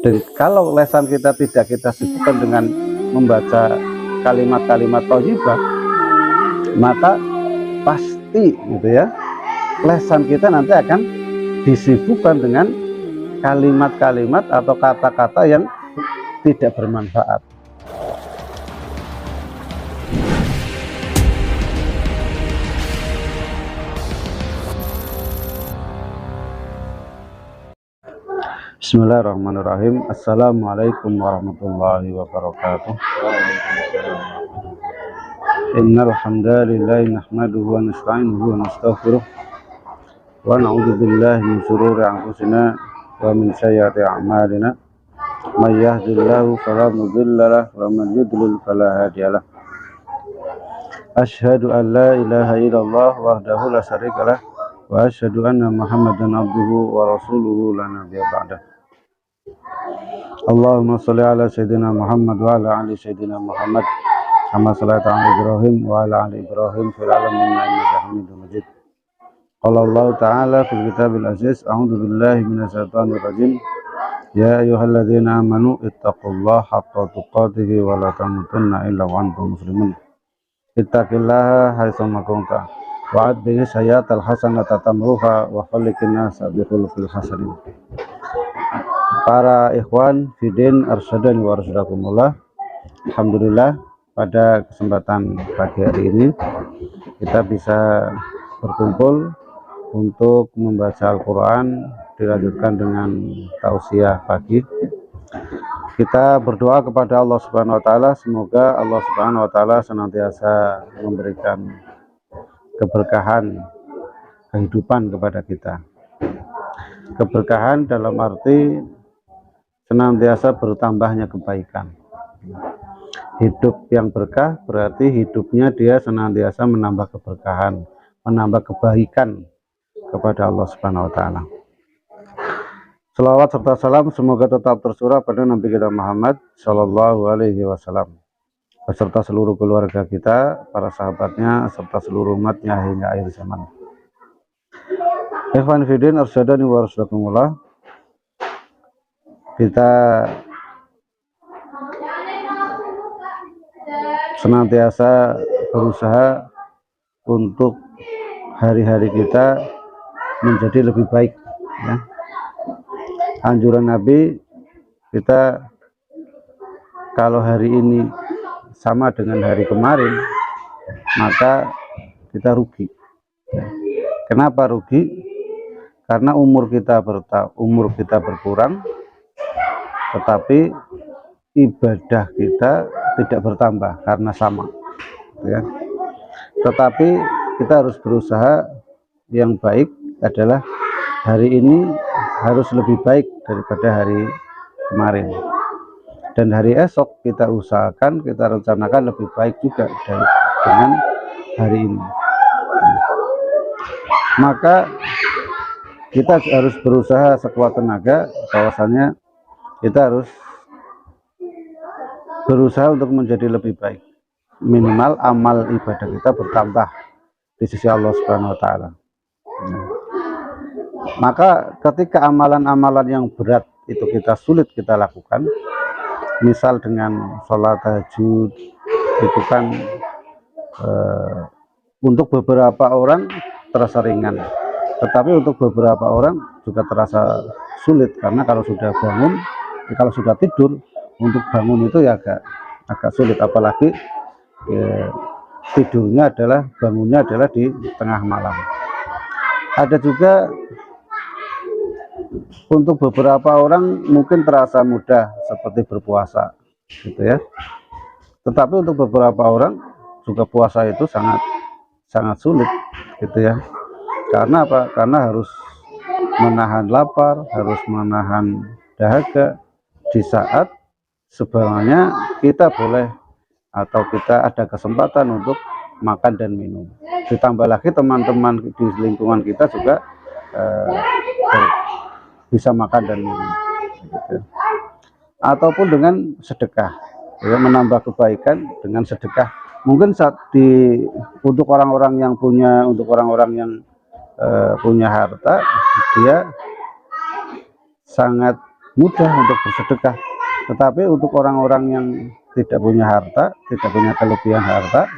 Dan kalau lesan kita tidak kita sibukkan dengan membaca kalimat-kalimat thayyibah, maka pasti gitu ya, lesan kita nanti akan disibukkan dengan kalimat-kalimat atau kata-kata yang tidak bermanfaat. Bismillahirrahmanirrahim. Assalamualaikum warahmatullahi wabarakatuh. Innal hamdalillah nahmaduhu wa nasta'inuhu wa nastaghfiruh wa na'udzu billahi min shururi anfusina wa min sayyiati a'malina. May yahdihillahu fala mudilla lahu wa man yudlil fala hadiya lahu. Asyhadu an la ilaha illallah wahdahu la syarika lah wa asyhadu anna Muhammadan abduhu wa rasuluhu la nabiyya ba'dah. Allahumma sholli ala sayyidina Muhammad wa ala ali sayyidina Muhammad kama shallaita ala Ibrahim wa ala ali Ibrahim fil alamin innaka Hamidum Majid. Qala Allah ta'ala fil kitabil aziz, a'udzu billahi minasy syaithanir rajim. Ya ayyuhalladzina amanu ittaqullaha haqqa tuqatih wa la tamutunna illa wa antum muslimun. Ittaqillaha haitsu ma kunta wa'ad bihi sayyatal hasanata tamruha wa khaliqin nasa bi khuluqil hasanin. Para ikhwan fidin arsyadani wa arsadakumullah, alhamdulillah pada kesempatan pagi hari ini kita bisa berkumpul untuk membaca Al-Quran, dilanjutkan dengan tausiah pagi. Kita berdoa kepada Allah Subhanahu wa Ta'ala, semoga Allah Subhanahu wa Ta'ala senantiasa memberikan keberkahan kehidupan kepada kita. Keberkahan dalam arti senantiasa bertambahnya kebaikan. Hidup yang berkah berarti hidupnya dia senantiasa menambah keberkahan, menambah kebaikan kepada Allah Subhanahu wa Ta'ala. Selawat serta salam semoga tetap tercurah pada Nabi kita Muhammad Shallallahu Alaihi Wasallam beserta seluruh keluarga kita, para sahabatnya, serta seluruh umatnya hingga akhir zaman. Ikhwan fillah arsyadani wa arsadakumullah, kita senantiasa berusaha untuk hari-hari kita menjadi lebih baik ya. Anjuran Nabi kita, kalau hari ini sama dengan hari kemarin maka kita rugi. Kenapa rugi? Karena umur kita berkurang, tetapi ibadah kita tidak bertambah karena sama ya. Tetapi kita harus berusaha, yang baik adalah hari ini harus lebih baik daripada hari kemarin, dan hari esok kita usahakan, kita rencanakan lebih baik juga dengan hari ini. Maka kita harus berusaha sekuat tenaga, bahwasannya kita harus berusaha untuk menjadi lebih baik, minimal amal ibadah kita bertambah di sisi Allah Subhanahu wa Ta'ala. Maka ketika amalan-amalan yang berat itu kita sulit kita lakukan, misal dengan sholat tahajud, itu kan untuk beberapa orang terasa ringan, tetapi untuk beberapa orang juga terasa sulit, karena kalau sudah bangun, kalau sudah tidur, untuk bangun itu ya agak sulit, apalagi bangunnya adalah di tengah malam. Ada juga untuk beberapa orang mungkin terasa mudah seperti berpuasa gitu ya, tetapi untuk beberapa orang juga puasa itu sangat sulit gitu ya. Karena apa? Karena harus menahan lapar, harus menahan dahaga di saat sebenarnya kita boleh atau kita ada kesempatan untuk makan dan minum. Ditambah lagi teman-teman di lingkungan kita juga bisa makan dan minum gitu. Ataupun dengan sedekah ya, menambah kebaikan dengan sedekah. Mungkin untuk orang-orang yang punya punya harta, dia sangat mudah untuk bersedekah. Tetapi untuk orang-orang yang tidak punya harta, tidak punya kelebihan harta,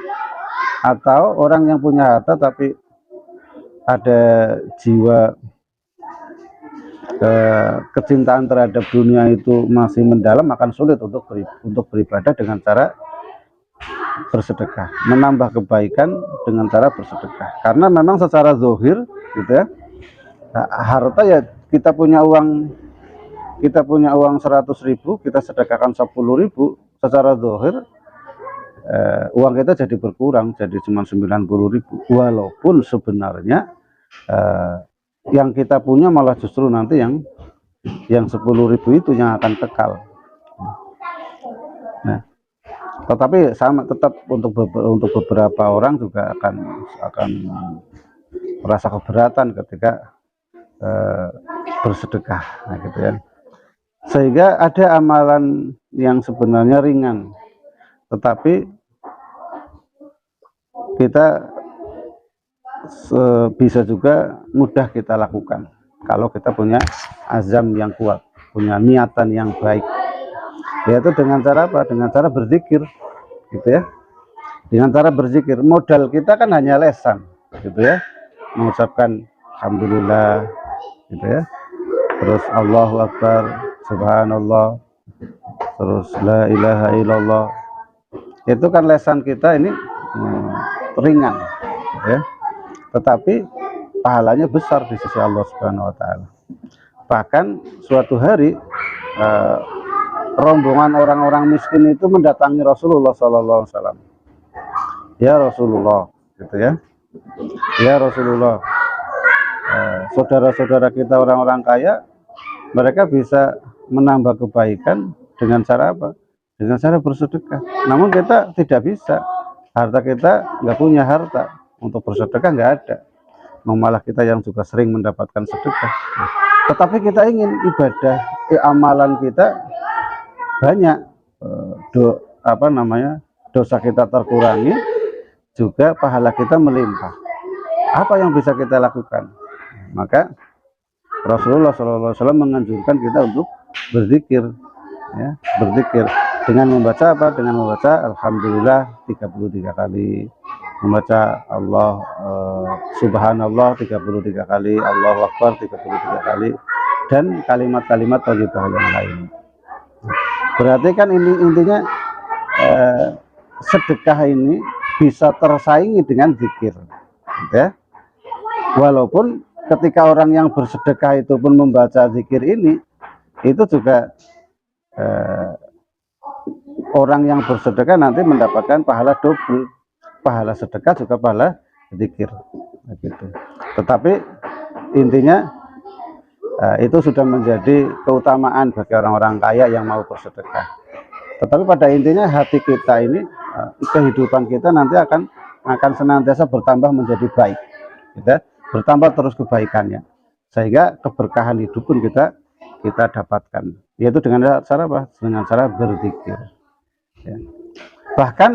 atau orang yang punya harta tapi ada jiwa kecintaan terhadap dunia itu masih mendalam, akan sulit untuk beribadah dengan cara bersedekah, menambah kebaikan dengan cara bersedekah. Karena memang secara zahir gitu ya, harta ya, kita punya uang 100.000, kita sedekahkan 10.000, secara zahir uang kita jadi berkurang, jadi cuma 90.000, walaupun sebenarnya yang kita punya malah justru nanti yang 10.000 itu yang akan kekal. Nah, tetapi sama, tetap untuk beberapa orang juga akan merasa keberatan ketika bersedekah, nah gitu ya. Sehingga ada amalan yang sebenarnya ringan, tetapi kita bisa juga mudah kita lakukan kalau kita punya azam yang kuat, punya niatan yang baik, yaitu dengan cara apa? Dengan cara berzikir, gitu ya. Dengan cara berzikir, modal kita kan hanya lesan, gitu ya, mengucapkan alhamdulillah, gitu ya, terus Allahu Akbar, subhanallah, terus la ilaha illallah. Itu kan lesan kita ini ringan, ya, tetapi pahalanya besar di sisi Allah Subhanahu wa Ta'ala. Bahkan suatu hari rombongan orang-orang miskin itu mendatangi Rasulullah SAW. Ya Rasulullah, gitu ya, ya Rasulullah, saudara-saudara kita orang-orang kaya, mereka bisa menambah kebaikan dengan cara apa? Dengan cara bersedekah. Namun kita tidak bisa, harta kita nggak punya harta untuk bersedekah, nggak ada. Malah kita yang juga sering mendapatkan sedekah. Tetapi kita ingin ibadah, amalan kita banyak, dosa kita terkurangi, juga pahala kita melimpah. Apa yang bisa kita lakukan? Maka Rasulullah SAW menganjurkan kita untuk berzikir, ya, berzikir dengan membaca apa? Dengan membaca alhamdulillah 33 kali, membaca subhanallah 33 kali, Allahu Akbar 33 kali, dan kalimat-kalimat thayyibah yang lain. Berarti kan ini intinya sedekah ini bisa tersaingi dengan zikir, ya. Walaupun ketika orang yang bersedekah itu pun membaca zikir ini, itu juga orang yang bersedekah nanti mendapatkan pahala double, pahala sedekah juga pahala zikir, gitu. Tetapi intinya itu sudah menjadi keutamaan bagi orang-orang kaya yang mau bersedekah. Tetapi pada intinya hati kita ini, kehidupan kita nanti akan senantiasa bertambah menjadi baik, gitu, bertambah terus kebaikannya, sehingga keberkahan hidup pun kita dapatkan, yaitu dengan cara apa? Dengan cara berzikir, ya. Bahkan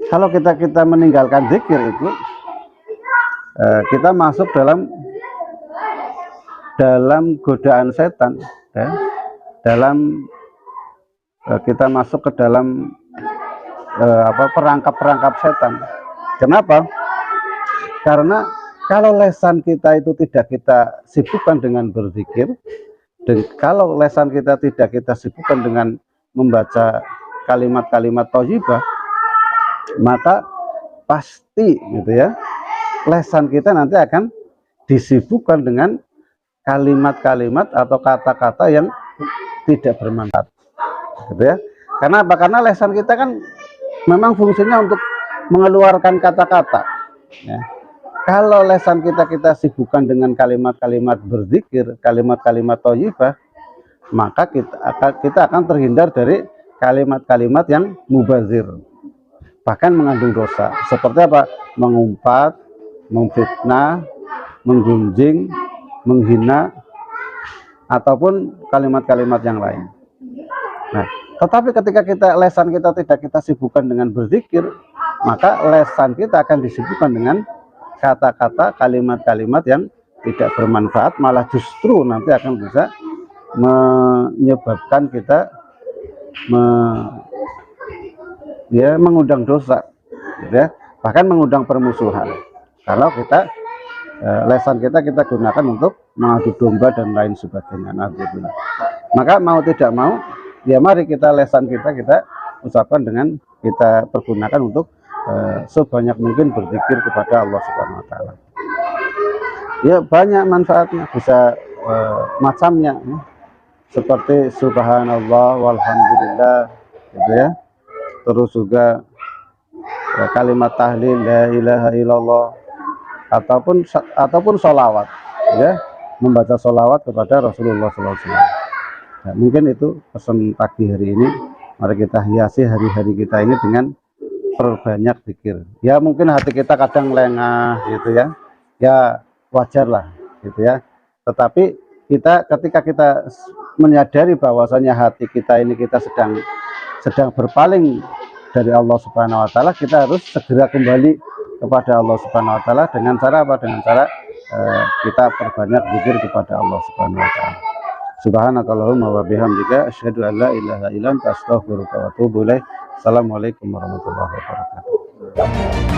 kalau kita meninggalkan zikir itu, kita masuk dalam godaan setan, ya. Kita masuk ke dalam perangkap setan. Kenapa? Karena kalau lesan kita itu tidak kita sibukkan dengan berzikir, dan kalau lesan kita tidak kita sibukkan dengan membaca kalimat-kalimat thayyibah, maka pasti, gitu ya, lesan kita nanti akan disibukkan dengan kalimat-kalimat atau kata-kata yang tidak bermanfaat, gitu ya. Karena apa? Karena lesan kita kan memang fungsinya untuk mengeluarkan kata-kata, ya. Kalau lesan kita sibukkan dengan kalimat-kalimat berzikir, kalimat-kalimat thayyibah, maka kita akan terhindar dari kalimat-kalimat yang mubazir, bahkan mengandung dosa. Seperti apa? Mengumpat, memfitnah, menggunjing, menghina, ataupun kalimat-kalimat yang lain. Nah, tetapi ketika lesan kita tidak kita sibukkan dengan berzikir, maka lesan kita akan disibukkan dengan kata-kata, kalimat-kalimat yang tidak bermanfaat, malah justru nanti akan bisa menyebabkan kita mengundang dosa, gitu ya, bahkan mengundang permusuhan. Kalau kita lesan kita gunakan untuk mengadu domba dan lain sebagainya. Alhamdulillah. Maka mau tidak mau, ya mari kita lesan kita ucapkan dengan kita pergunakan untuk sebanyak mungkin berzikir kepada Allah Subhanahu Wa Taala. Ya banyak manfaatnya, bisa macamnya, ya. Seperti subhanallah walhamdulillah, gitu ya. Terus juga kalimat tahlil la ilaha illallah, ataupun sholawat, ya, membaca sholawat kepada Rasulullah SAW. Nah, mungkin itu pesan pagi hari ini. Mari kita hiasi hari-hari kita ini dengan perbanyak zikir. Ya mungkin hati kita kadang lengah, gitu ya. Ya wajar lah, gitu ya. Tetapi ketika kita menyadari bahwasanya hati kita ini kita sedang berpaling dari Allah Subhanahu Wa Taala, kita harus segera kembali kepada Allah Subhanahu Wa Taala dengan cara apa? Dengan cara kita perbanyak zikir kepada Allah Subhanahu Wa Taala. Subhanakallahumma wa bihamdika asyhadu an la ilaha illa anta astaghfiruka wa atubu ilaik. Assalamualaikum warahmatullahi wabarakatuh.